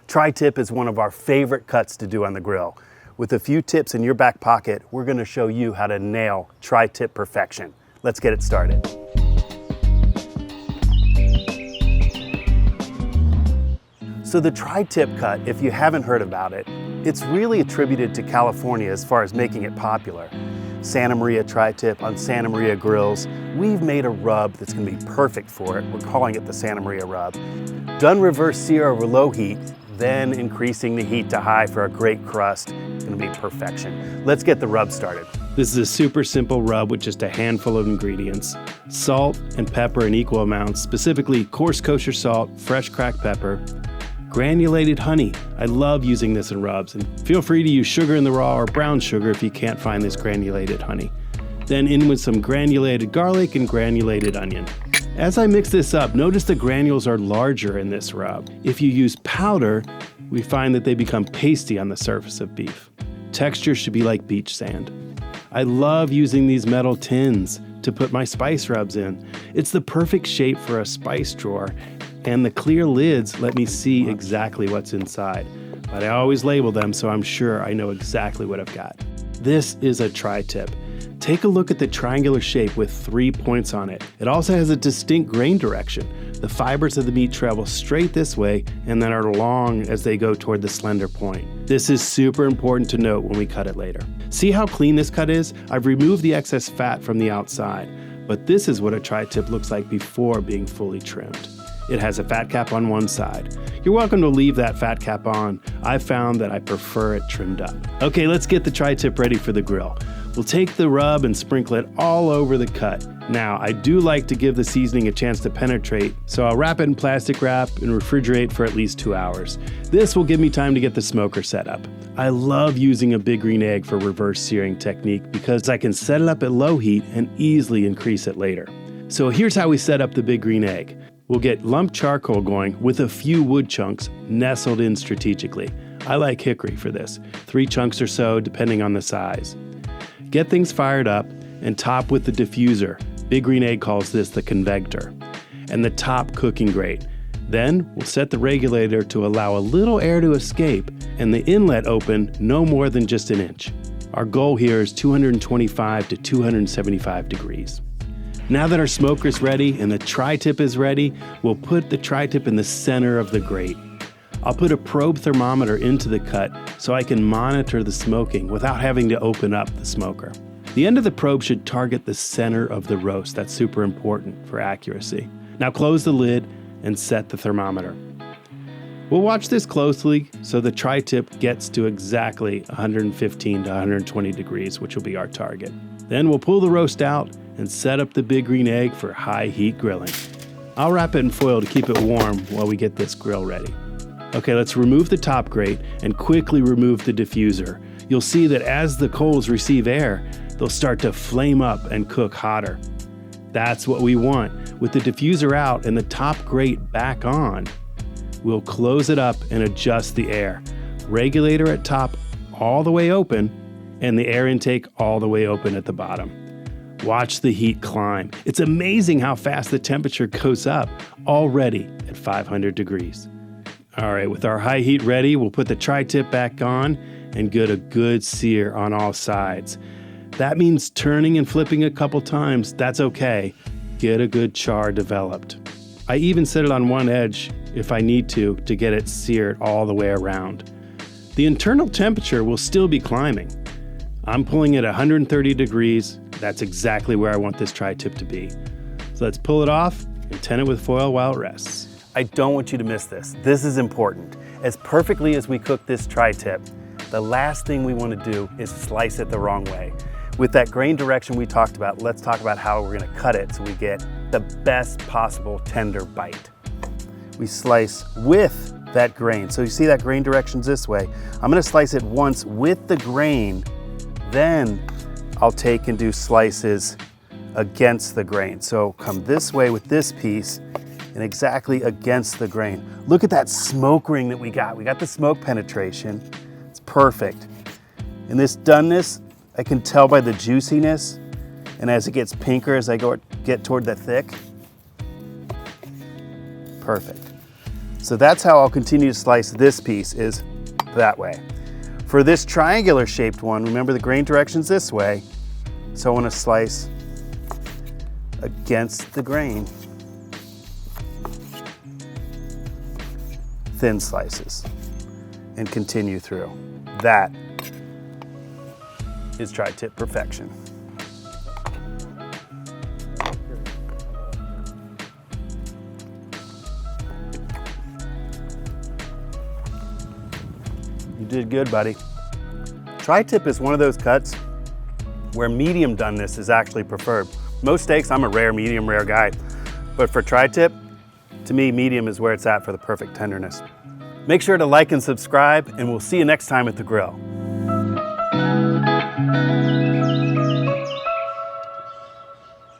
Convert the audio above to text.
Tri-tip is one of our favorite cuts to do on the grill. With a few tips in your back pocket, we're going to show you how to nail tri-tip perfection. Let's get it started. So the tri-tip cut, if you haven't heard about it, it's really attributed to California as far as making it popular. Santa Maria tri-tip on Santa Maria grills. We've made a rub that's going to be perfect for it. We're calling it the Santa Maria rub. Done reverse sear over low heat, then increasing the heat to high for a great crust. It's going to be perfection. Let's get the rub started. This is a super simple rub with just a handful of ingredients. Salt and pepper in equal amounts, specifically coarse kosher salt, fresh cracked pepper, granulated honey. I love using this in rubs, and feel free to use sugar in the raw or brown sugar if you can't find this granulated honey. Then in with some granulated garlic and granulated onion. As I mix this up, notice the granules are larger in this rub. If you use powder, we find that they become pasty on the surface of beef. Texture should be like beach sand. I love using these metal tins to put my spice rubs in. It's the perfect shape for a spice drawer, and the clear lids let me see exactly what's inside. But I always label them so I'm sure I know exactly what I've got. This is a tri-tip. Take a look at the triangular shape with 3 points on it. It also has a distinct grain direction. The fibers of the meat travel straight this way and then are long as they go toward the slender point. This is super important to note when we cut it later. See how clean this cut is? I've removed the excess fat from the outside, but this is what a tri-tip looks like before being fully trimmed. It has a fat cap on one side. You're welcome to leave that fat cap on. I found that I prefer it trimmed up. Okay, let's get the tri-tip ready for the grill. We'll take the rub and sprinkle it all over the cut. Now, I do like to give the seasoning a chance to penetrate, so I'll wrap it in plastic wrap and refrigerate for at least 2 hours. This will give me time to get the smoker set up. I love using a big green egg for reverse searing technique because I can set it up at low heat and easily increase it later. So here's how we set up the big green egg. We'll get lumped charcoal going with a few wood chunks nestled in strategically. I like hickory for this, 3 chunks or so depending on the size. Get things fired up and top with the diffuser. Big Green Egg calls this the convector, and the top cooking grate. Then we'll set the regulator to allow a little air to escape and the inlet open no more than just an inch. Our goal here is 225 to 275 degrees. Now that our smoker is ready and the tri-tip is ready, we'll put the tri-tip in the center of the grate. I'll put a probe thermometer into the cut so I can monitor the smoking without having to open up the smoker. The end of the probe should target the center of the roast. That's super important for accuracy. Now close the lid and set the thermometer. We'll watch this closely so the tri-tip gets to exactly 115 to 120 degrees, which will be our target. Then we'll pull the roast out and set up the big green egg for high heat grilling. I'll wrap it in foil to keep it warm while we get this grill ready. Okay, let's remove the top grate and quickly remove the diffuser. You'll see that as the coals receive air, they'll start to flame up and cook hotter. That's what we want. With the diffuser out and the top grate back on, we'll close it up and adjust the air. Regulator at top all the way open and the air intake all the way open at the bottom. Watch the heat climb. It's amazing how fast the temperature goes up, already at 500 degrees. All right, with our high heat ready, we'll put the tri-tip back on and get a good sear on all sides. That means turning and flipping a couple times. That's okay. Get a good char developed. I even set it on one edge if I need to get it seared all the way around. The internal temperature will still be climbing. I'm pulling it at 130 degrees. That's exactly where I want this tri-tip to be. So let's pull it off and tin it with foil while it rests. I don't want you to miss this. This is important. As perfectly as we cook this tri-tip, the last thing we want to do is slice it the wrong way. With that grain direction we talked about, let's talk about how we're going to cut it so we get the best possible tender bite. We slice with that grain. So you see that grain direction's this way. I'm going to slice it once with the grain, then I'll take and do slices against the grain. So come this way with this piece and exactly against the grain. Look at that smoke ring that we got. We got the smoke penetration. It's perfect. And this doneness, I can tell by the juiciness, and as it gets pinker as I get toward the thick. Perfect. So that's how I'll continue to slice this piece, is that way. For this triangular shaped one, remember the grain direction's this way, so I want to slice against the grain. Thin slices, and continue through. That is tri-tip perfection. You did good, buddy. Tri-tip is one of those cuts where medium doneness is actually preferred. Most steaks, I'm a rare, medium rare guy, but for tri-tip, to me, medium is where it's at for the perfect tenderness. Make sure to like and subscribe, and we'll see you next time at the grill.